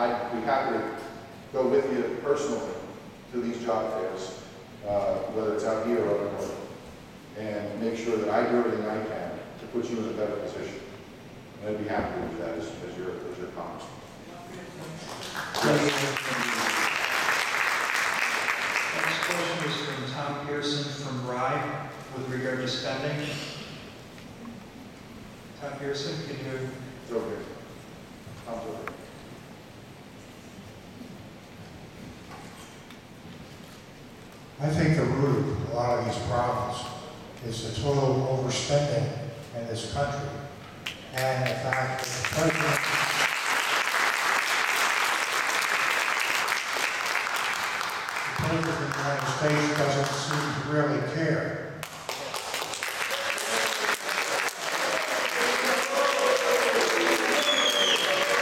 I'd be happy to go with you personally to these job fairs, whether it's out here or up north, and make sure that I do everything I can to put you in a better position. And I'd be happy to do that as your congressman. Next question is from Tom Pearson from Rye with regard to spending. Tom Pearson, can you? It's over here. Tom's over here. I think the root of a lot of these problems is the total overspending in this country and the fact that the President of the United States doesn't seem to really care.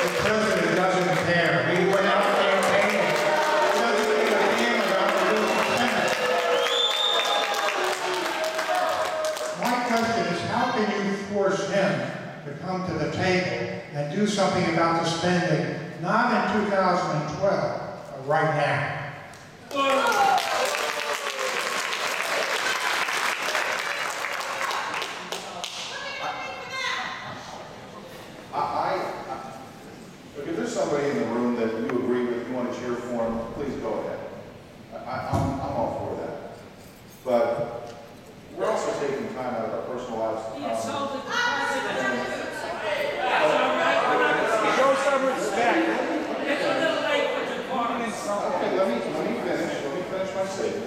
The President doesn't care. He went out campaigning. He doesn't give a damn about the little Senate. My question is, how can you force him to come to the table and do something about the spending, not in 2012, but right now? Look, if there's somebody in the room that you agree with, you want to cheer for him, please go ahead. I'm all for that. But we're also taking time out of our personal lives. He insulted the president. Show some respect. It's a little late for the chorus. Okay, let me finish my statement.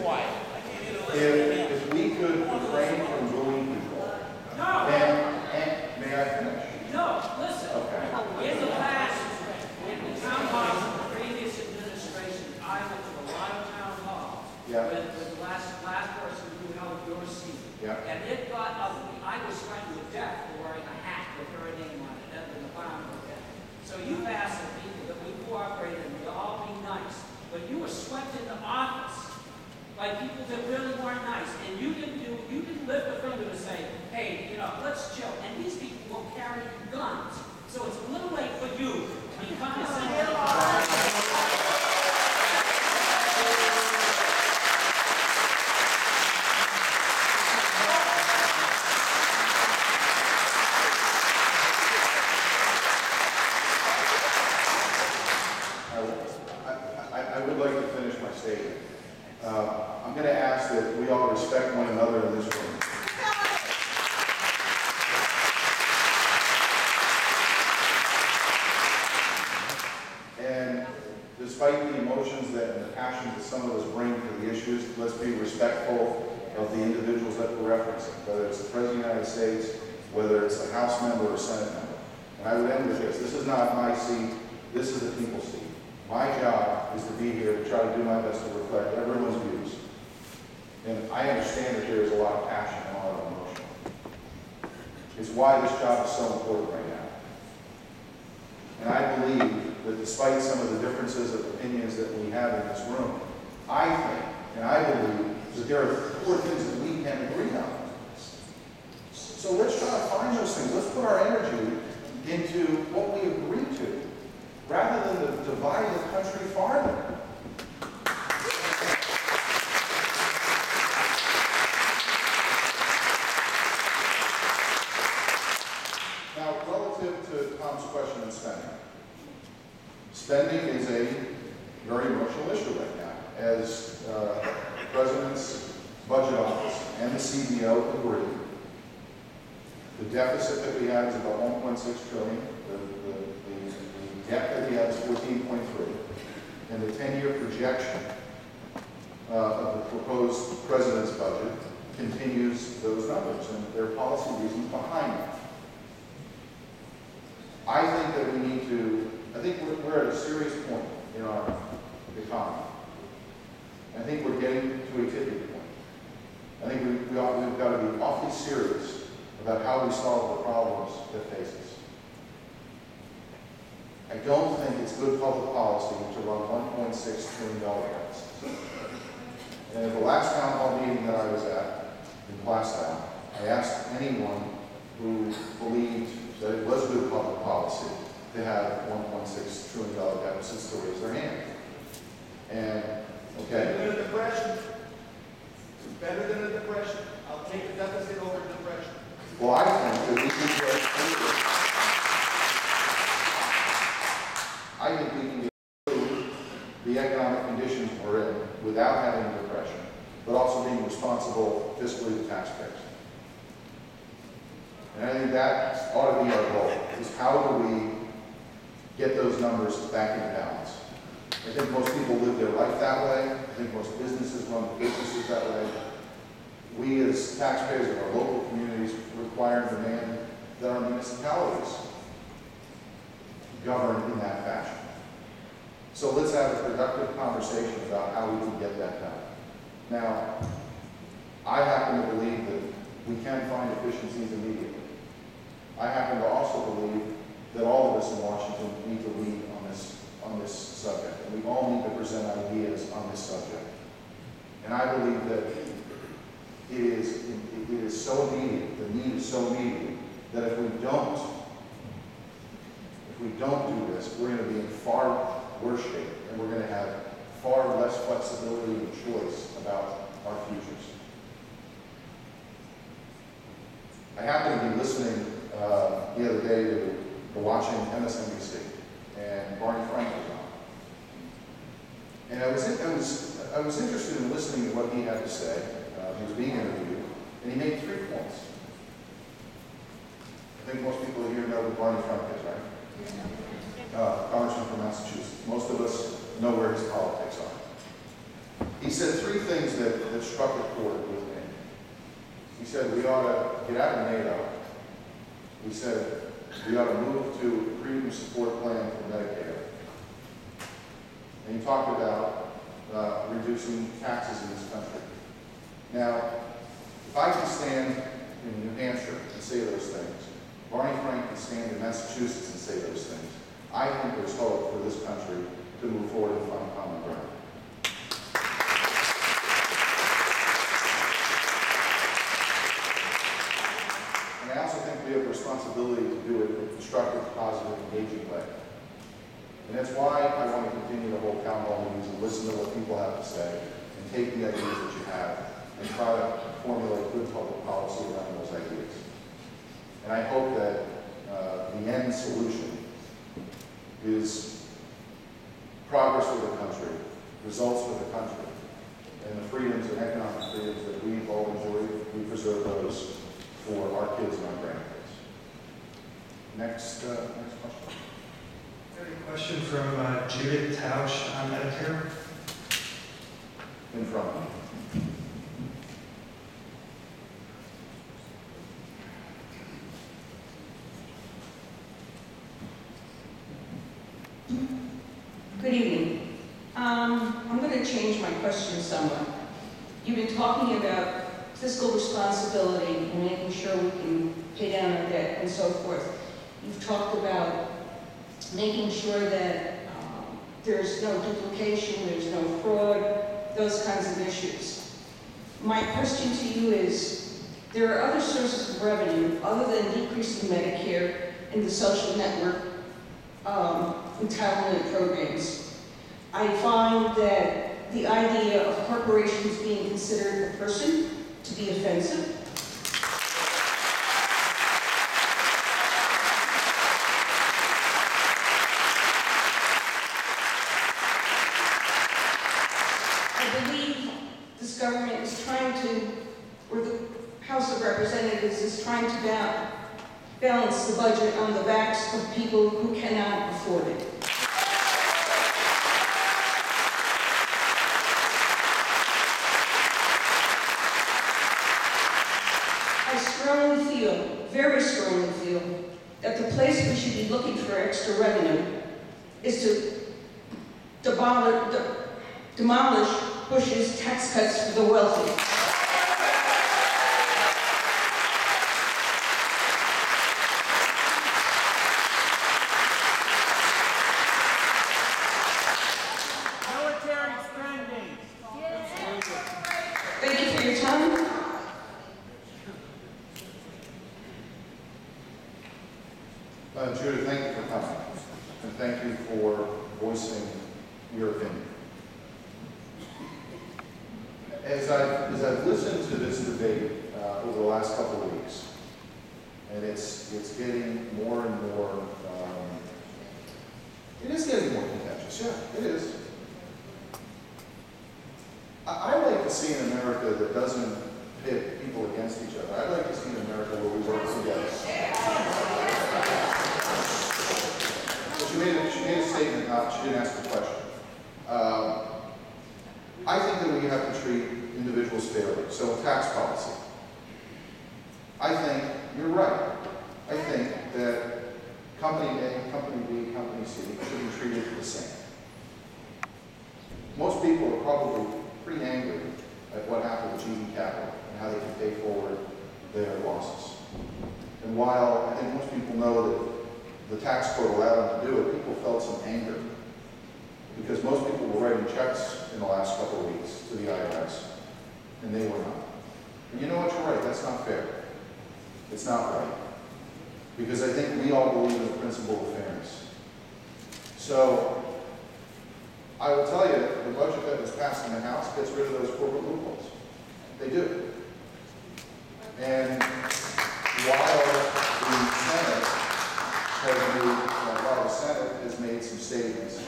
If we could refrain from booing people, No. and may I finish? No, listen. Okay. In the past, in the town halls of the previous administration, I went to a lot of town halls Yeah. with the last person who held your seat. Yeah. And it got ugly. I was frightened to death for wearing a hat with her name on it and the founder of it. So you've asked the people that we cooperate and we all be nice. But you were swept into office by people that really weren't nice. And you didn't lift a finger to say, hey, let's chill. And these people will carry guns. So it's a little late for you to be condescending. I would like to finish my statement. I'm going to ask that we all respect one another in this room. And despite the emotions and the passions that some of us bring to the issues, let's be respectful of the individuals that we're referencing, whether it's the President of the United States, whether it's a House member or a Senate member. And I would end with this. This is not my seat. This is the people's seat. My job is to be here to try to do my best to reflect everyone's views. And I understand that there is a lot of passion and a lot of emotion. It's why this job is so important right now. And I believe that despite some of the differences of opinions that we have in this room, I think and I believe that there are 4 things that we can agree on. So let's try to find those things. Let's put our energy into what we agree to, rather than to divide the country farther. Now, relative to Tom's question on spending. Spending is a very emotional issue right now, as the President's Budget Office and the CBO agree. The deficit that we have is about 1.6 trillion. The debt that we have is 14.3. And the 10-year projection of the proposed President's budget continues those numbers, and there are policy reasons behind that. I think that we need to, I think we're at a serious point in our economy. I think we're getting to a tipping point. I think we've got to be awfully serious about how we solve the problems that face us. I don't think it's good public policy to run $1.6 trillion deficits. And at the last town hall meeting that I was at in Plastown, I asked anyone who believed that it was good public policy to have $1.6 trillion deficits to raise their hand. And, Better okay, than a depression. It's better than a depression. I'll take the deficit over depression. well, I think that we can get through, I think we can get through the economic conditions we're in without having a depression, but also being responsible fiscally to taxpayers. And I think that ought to be our goal, is how do we get those numbers back in balance? I think most people live their life that way. I think most businesses run businesses that way. We as taxpayers of our local communities require and demand that our municipalities govern in that fashion. So let's have a productive conversation about how we can get that done. Now, I happen to believe that we can find efficiencies immediately. I happen to also believe that all of us in Washington need to lead on this subject, and we all need to present ideas on this subject. And I believe that it is so needed, the need is so needed, that if we don't do this, we're going to be in far worse shape, and we're going to have far less flexibility and choice about our futures. I happened to be listening the other day to watching MSNBC, and Barney Frank was on. And I was interested in listening to what he had to say. He was being interviewed, and he made 3 points. I think most people here know who Barney Frank is, right? Congressman from Massachusetts. Most of us know where his politics are. He said 3 things that struck a chord with me. He said we ought to get out of NATO. He said we ought to move to a premium support plan for Medicare. And he talked about reducing taxes in this country. Now, if I can stand in New Hampshire and say those things, Barney Frank can stand in Massachusetts and say those things, I think there's hope for this country to move forward and find common ground. And I also think we have a responsibility to do it in a constructive, positive, engaging way. And that's why I want to continue to hold town hall meetings and listen to what people have to say and take the ideas that you have and try to formulate good public policy around those ideas. And I hope that the end solution is progress for the country, results for the country, and the freedoms and economic freedoms that we've all enjoyed, we preserve those for our kids and our grandkids. Next question. I have a question from Judith Tausch on Medicare. In front of me. Good evening. I'm going to change my question somewhat. You've been talking about fiscal responsibility and making sure we can pay down our debt and so forth. You've talked about making sure that there's no duplication, there's no fraud, those kinds of issues. My question to you is, there are other sources of revenue other than decreasing Medicare and the social network entitlement programs. I find that the idea of corporations being considered a person to be offensive. I believe this government is trying to, or the House of Representatives is trying to balance the budget on the backs of people who cannot afford it. I strongly feel, very strongly feel, that the place we should be looking for extra revenue is to demolish Bush's tax cuts for the wealthy. Military spending. Thank you for your time. Judith, thank you for coming. thank you for voicing your opinion. As I've listened to this debate over the last couple of weeks, and it's getting more and more, it is getting more contentious, yeah, it is. I like to see an America that doesn't pit people against each other. I'd like to see an America where we work together. She made a statement, she didn't ask a question. I think that we have to treat individuals fairly. So tax policy. I think you're right. I think that company A, company B, company C should be treated the same. Most people are probably pretty angry at what happened with GE Capital and how they can pay forward their losses. And while I think most people know that the tax code allowed them to do it, people felt some anger because most people were writing checks in the last couple of weeks to the IRS, and they were not. And you know what, you're right, that's not fair. It's not right. Because I think we all believe in the principle of fairness. So, I will tell you, the budget that was passed in the House gets rid of those corporate loopholes. They do. And while the Senate has made some statements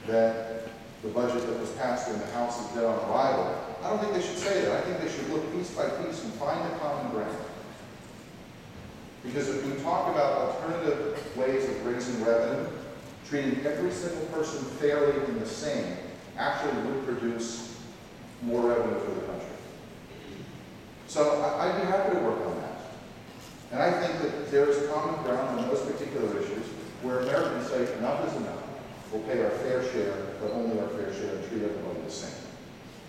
that the budget that was passed in the House is dead on arrival, I don't think they should say that. I think they should look piece by piece and find a common ground. Because if we talk about alternative ways of raising revenue, treating every single person fairly and the same actually would produce more revenue for the country. So I'd be happy to work on that. And I think that there is common ground on those particular issues where Americans say enough is enough. We'll pay our fair share, but only our fair share, and treat everybody the same.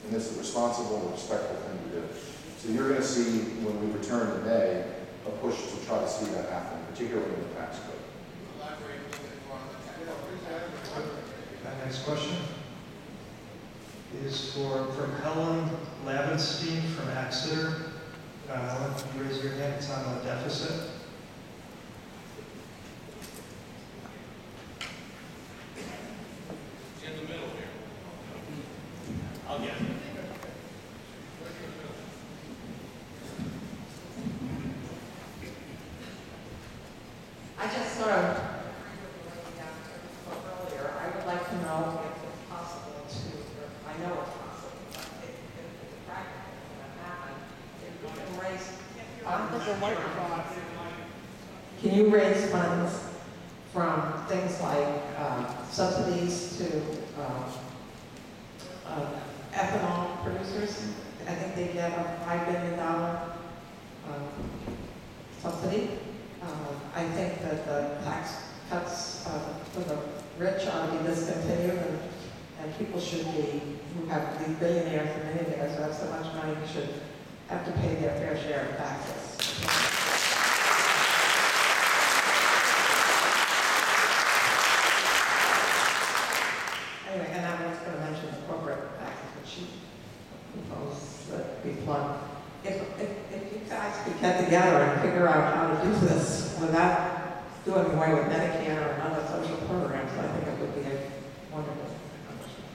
And this is a responsible and respectful thing to do. So you're going to see, when we return in May, a push to try to see that happen, particularly in the tax code. Next question is from Helen Lavenstein from Exeter. Helen, can you raise your hand? It's on the deficit. In the middle here. I'll get it. I just sort of earlier, I would like to know if it's possible to, or I know it's possible, but if it's practical to happen, if we can raise funds. Can you raise funds from things like subsidies to ethanol producers? I think they get a $5 billion subsidy. I think that the tax cuts for the rich ought to be discontinued, and people should be, who have these billionaires and millionaires who have so much money, should have to pay their fair share of taxes. Anyway, and I was going to mention the corporate taxes, which she proposed that be plugged. If you guys could get together and figure out how to do this without doing away with Medicare and other social programs, I think it would be a wonderful accomplishment.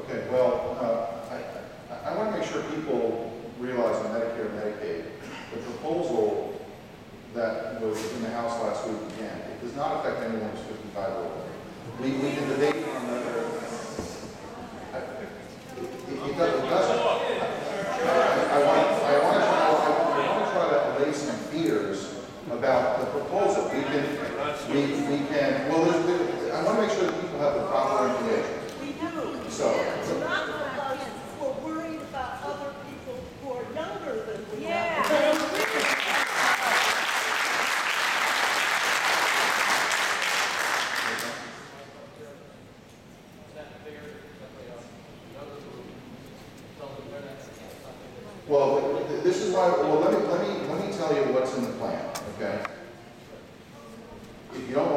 Okay, well, I want to make sure people realize on Medicare and Medicaid, the proposal that was in the House last week again, it does not affect anyone who's 55 or older. We can debate on whether it doesn't. I want to try to allay some fears about the proposal. We can. Well, I want to make sure that people have the proper information. We do. So. Not because we're worried about other people who are younger than we are. Yeah. Well, this is why. Well, let me tell you what's in the plan. Okay. If you don't